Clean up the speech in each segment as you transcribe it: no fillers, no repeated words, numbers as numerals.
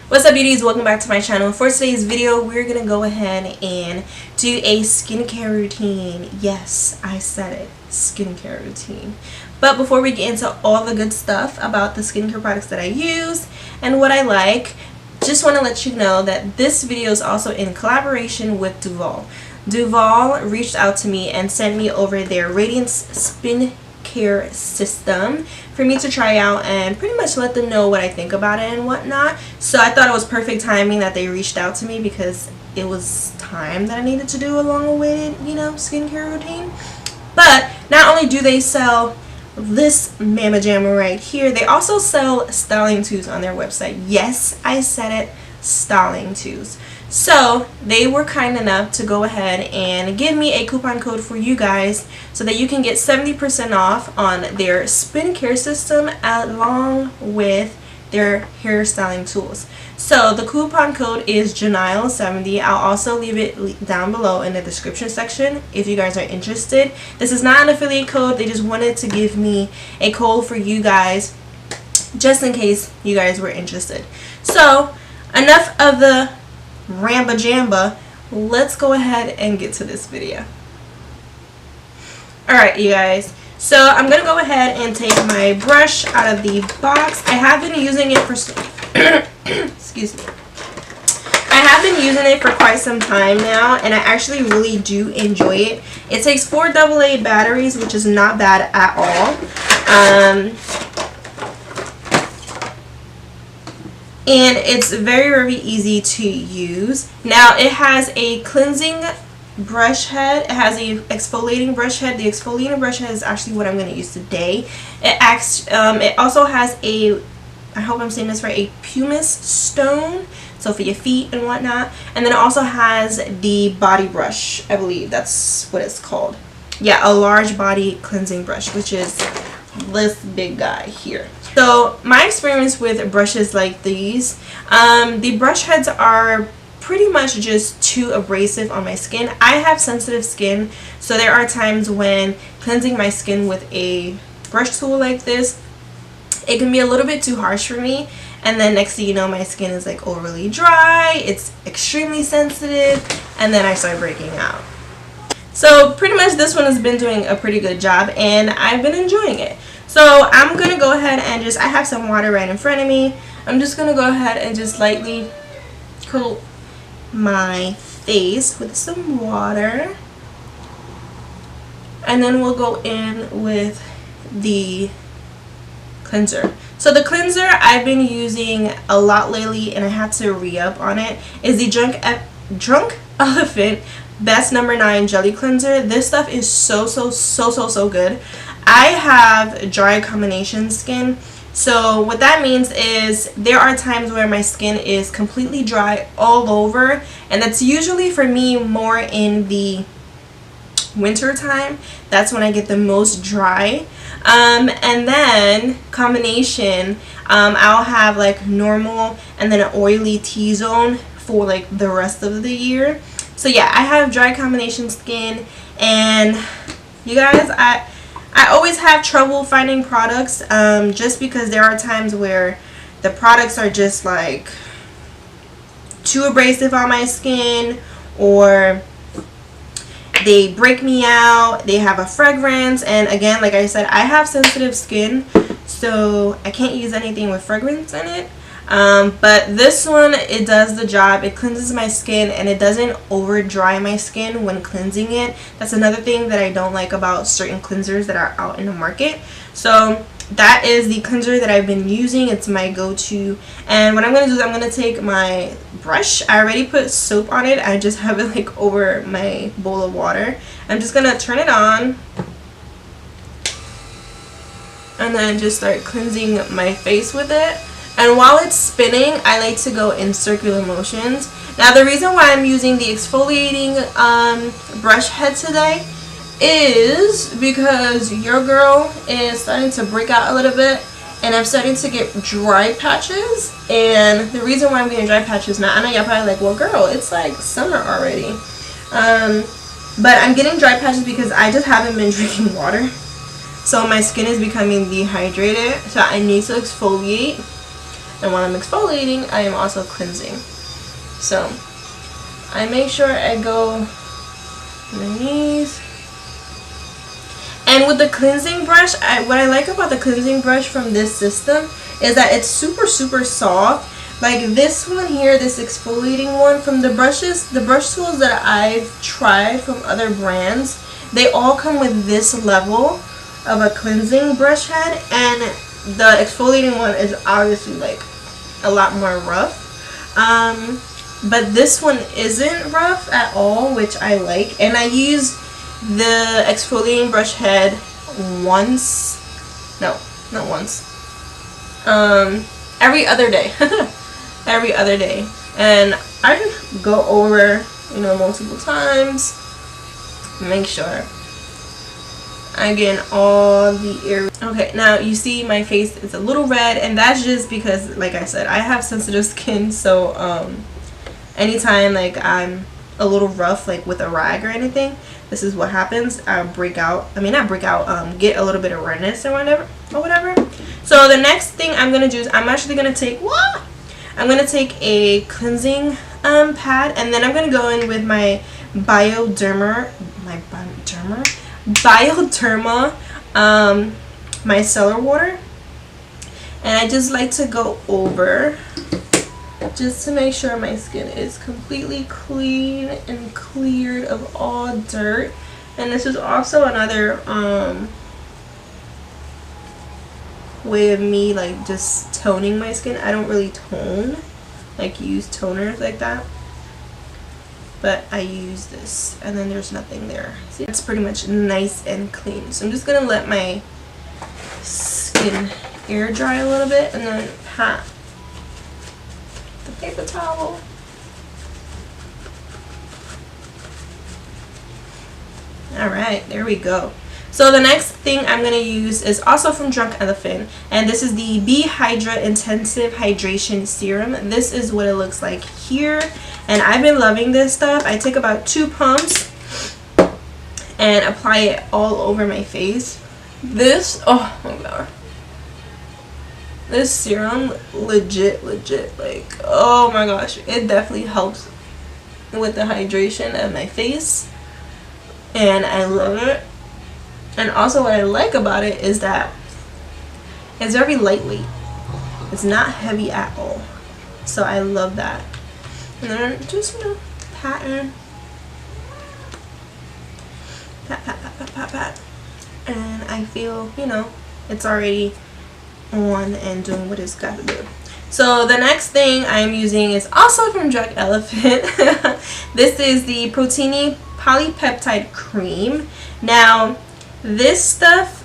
What's up, beauties? Welcome back to my channel. For today's video, we're gonna go ahead and do a skincare routine. Yes, I said it, skincare routine. But before we get into all the good stuff about the skincare products that I use and what I like, just want to let you know that this video is also in collaboration with Duval. Duval reached out to me and sent me over their Radiance Spin Care system for me to try out and pretty much let them know what I think about it and whatnot. So I thought it was perfect timing that they reached out to me because it was time that I needed to do a long-awaited, skincare routine. But not only do they sell this Mama Jamma right here, they also sell styling tools on their website. Yes, I said it, styling tools. So they were kind enough to go ahead and give me a coupon code for you guys so that you can get 70% off on their spin care system along with their hair styling tools. So the coupon code is Janile70. I'll also leave it down below in the description section if you guys are interested. This is not an affiliate code. They just wanted to give me a code for you guys just in case you guys were interested. So enough of the Ramba Jamba, let's go ahead and get to this video. Alright, you guys, so I'm gonna go ahead and take my brush out of the box. I have been using it for excuse me, I have been using it for quite some time now, and I actually really do enjoy it. It takes 4 AA batteries, which is not bad at all. And it's very, very easy to use. Now it has a cleansing brush head. It has a exfoliating brush head. The exfoliating brush head is actually what I'm going to use today. It also has a, I hope I'm saying this right, a pumice stone, so for your feet and whatnot. And then it also has the body brush. I believe that's what it's called. Yeah, a large body cleansing brush, which is this big guy here. So my experience with brushes like these, the brush heads are pretty much just too abrasive on my skin. I have sensitive skin, so there are times when cleansing my skin with a brush tool like this, it can be a little bit too harsh for me, and then next thing you know, my skin is like overly dry, it's extremely sensitive, and then I start breaking out. So pretty much this one has been doing a pretty good job, and I've been enjoying it. So I'm going to go ahead and just, I have some water right in front of me. I'm just going to go ahead and just lightly coat my face with some water. And then we'll go in with the cleanser. So the cleanser I've been using a lot lately, and I had to re-up on it, is the Drunk Elephant Best No. 9 Jelly Cleanser. This stuff is so good. I have dry combination skin, so what that means is there are times where my skin is completely dry all over, and that's usually for me more in the winter time. That's when I get the most dry. And then combination, I'll have like normal and then an oily T-zone for like the rest of the year. So yeah, I have dry combination skin, and you guys, I always have trouble finding products just because there are times where the products are just like too abrasive on my skin, or they break me out, they have a fragrance, and again, like I said, I have sensitive skin, so I can't use anything with fragrance in it. But this one, it does the job. It cleanses my skin, and it doesn't over dry my skin when cleansing it. That's another thing that I don't like about certain cleansers that are out in the market. So that is the cleanser that I've been using. It's my go-to. And what I'm going to do is I'm going to take my brush. I already put soap on it. I just have it like over my bowl of water. I'm just going to turn it on and then just start cleansing my face with it. And while it's spinning, I like to go in circular motions. Now the reason why I'm using the exfoliating brush head today is because your girl is starting to break out a little bit, and I'm starting to get dry patches. And the reason why I'm getting dry patches now, I know y'all probably like, well girl, it's like summer already. But I'm getting dry patches because I just haven't been drinking water. So my skin is becoming dehydrated, so I need to exfoliate. and while I'm exfoliating, I am also cleansing. So I make sure I go underneath. And with the cleansing brush, what I like about the cleansing brush from this system is that it's super soft. Like this one here, this exfoliating one, from the brush tools that I've tried from other brands, they all come with this level of a cleansing brush head, and the exfoliating one is obviously like a lot more rough. But this one isn't rough at all, which I like. And I use the exfoliating brush head every other day. Every other day. And I just go over, multiple times, make sure I get all the areas. Okay, now you see my face is a little red, and that's just because, like I said, I have sensitive skin, so anytime like I'm a little rough, like with a rag or anything, this is what happens. I break out. I mean, not break out. Get a little bit of redness or whatever. So the next thing I'm gonna do is I'm actually gonna take a cleansing pad, and then I'm gonna go in with my Bioderma micellar water, and I just like to go over just to make sure my skin is completely clean and cleared of all dirt. And this is also another way of me like just toning my skin. I don't really tone, like use toners like that, but I use this, and then there's nothing there. See, it's pretty much nice and clean. So I'm just gonna let my skin air dry a little bit, and then pat the paper towel. Alright, there we go. So the next thing I'm going to use is also from Drunk Elephant, and this is the B-Hydra Intensive Hydration Serum. This is what it looks like here, and I've been loving this stuff. I take about 2 pumps and apply it all over my face. This, oh my god, this serum legit, like, oh my gosh, it definitely helps with the hydration of my face, and I love it. And also what I like about it is that it's very lightweight. It's not heavy at all. So I love that. And then just, pat. And I feel, it's already on and doing what it's got to do. So the next thing I'm using is also from Drunk Elephant. This is the Protini Polypeptide Cream. Now, this stuff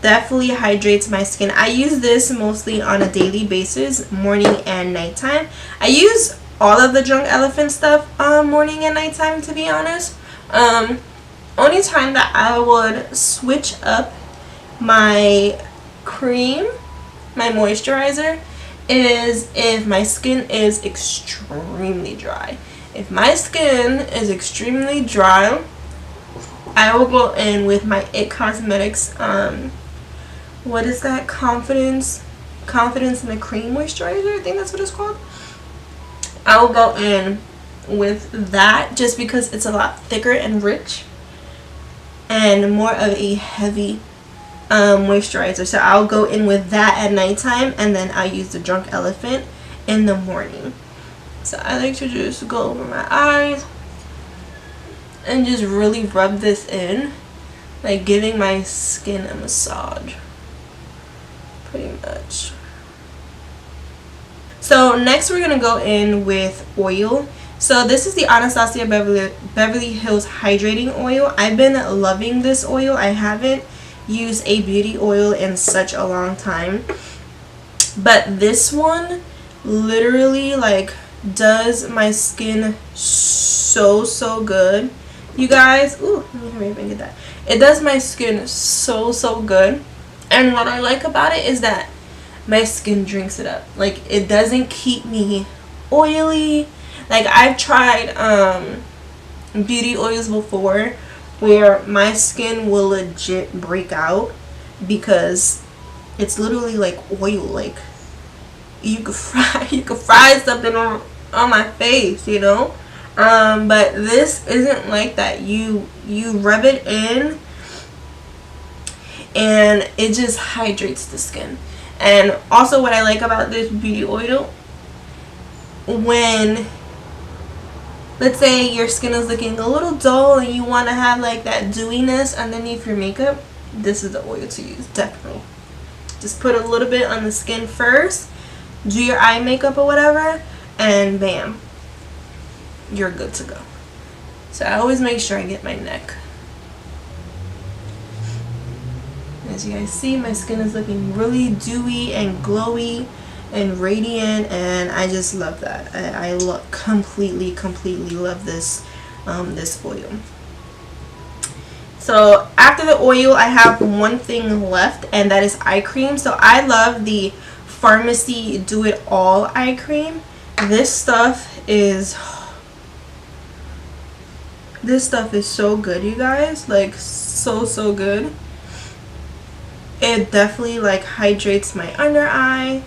definitely hydrates my skin. I use this mostly on a daily basis, morning and nighttime. I use all of the Drunk Elephant stuff morning and nighttime, to be honest. Only time that I would switch up my cream, my moisturizer, is if my skin is extremely dry. If my skin is extremely dry, I will go in with my It Cosmetics, what is that, Confidence in a Cream Moisturizer, I think that's what it's called. I will go in with that just because it's a lot thicker and rich and more of a heavy moisturizer. So I'll go in with that at nighttime, and then I'll use the Drunk Elephant in the morning. So I like to just go over my eyes and just really rub this in, like giving my skin a massage, pretty much. So next we're gonna go in with oil. So this is the Anastasia Beverly Hills Hydrating Oil. I've been loving this oil. I haven't used a beauty oil in such a long time, but this one literally like does my skin so good, you guys. Ooh, let me hurry up and get that. It does my skin so good, and what I like about it is that my skin drinks it up. Like, it doesn't keep me oily. Like, I've tried beauty oils before where my skin will legit break out because it's literally like oil. Like, you could fry something on my face, you know. But this isn't like that. You rub it in and it just hydrates the skin. And also what I like about this beauty oil, when let's say your skin is looking a little dull and you want to have like that dewiness underneath your makeup, this is the oil to use. Definitely just put a little bit on the skin first, do your eye makeup or whatever, and bam, you're good to go. So I always make sure I get my neck. As you guys see, my skin is looking really dewy and glowy and radiant, and I just love that. I completely love this this oil. So after the oil, I have one thing left, and that is eye cream. So I love the Farmacy Do It All eye cream. This stuff is so good, you guys. Like so good. It definitely like hydrates my under eye.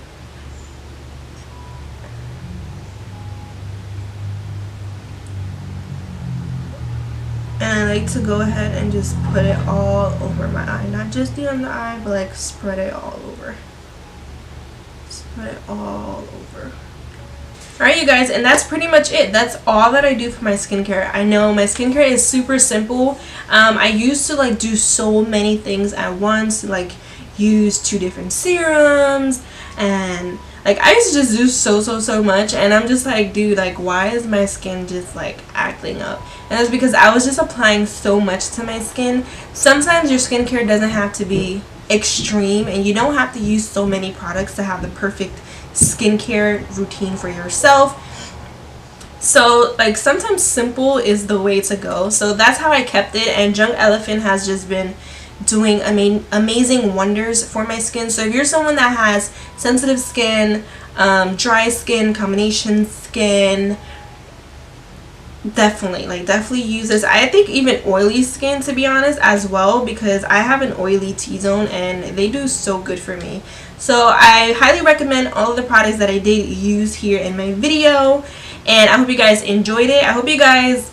And I like to go ahead and just put it all over my eye. Not just the under eye, but like spread it all over. Spread it all over. Alright, you guys, and that's pretty much it. That's all that I do for my skincare. I know my skincare is super simple. I used to like do so many things at once, like use 2 different serums, and like I used to just do so much, and I'm just like, dude, like why is my skin just like acting up? And it's because I was just applying so much to my skin. Sometimes your skincare doesn't have to be extreme, and you don't have to use so many products to have the perfect skincare routine for yourself. So like sometimes simple is the way to go. So that's how I kept it, and Junk Elephant has just been doing amazing wonders for my skin. So if you're someone that has sensitive skin, dry skin, combination skin, definitely use this. I think even oily skin, to be honest, as well, because I have an oily T-zone and they do so good for me. So I highly recommend all of the products that I did use here in my video, and I hope you guys enjoyed it. I hope you guys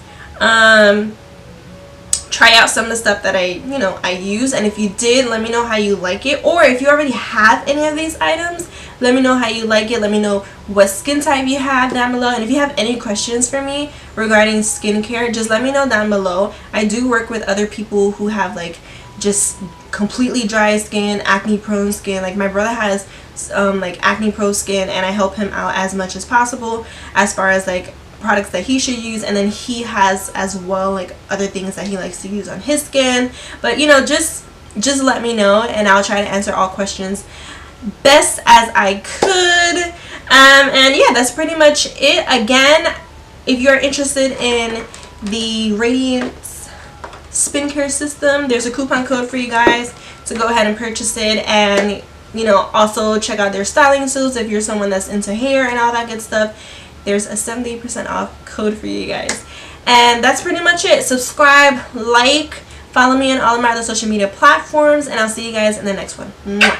try out some of the stuff that I use, and if you did, let me know how you like it. Or if you already have any of these items, let me know how you like it. Let me know what skin type you have down below, and if you have any questions for me regarding skincare, just let me know down below. I do work with other people who have like just completely dry skin, acne prone skin. Like my brother has like acne prone skin, and I help him out as much as possible as far as like products that he should use, and then he has as well like other things that he likes to use on his skin. But you know, just let me know, and I'll try to answer all questions best as I could. And yeah, that's pretty much it. Again, if you're interested in the Radiance skincare system, there's a coupon code for you guys to go ahead and purchase it. And you know, also check out their styling suits if you're someone that's into hair and all that good stuff. There's a 70% off code for you guys. And that's pretty much it. Subscribe, like, follow me on all of my other social media platforms, and I'll see you guys in the next one. Mwah.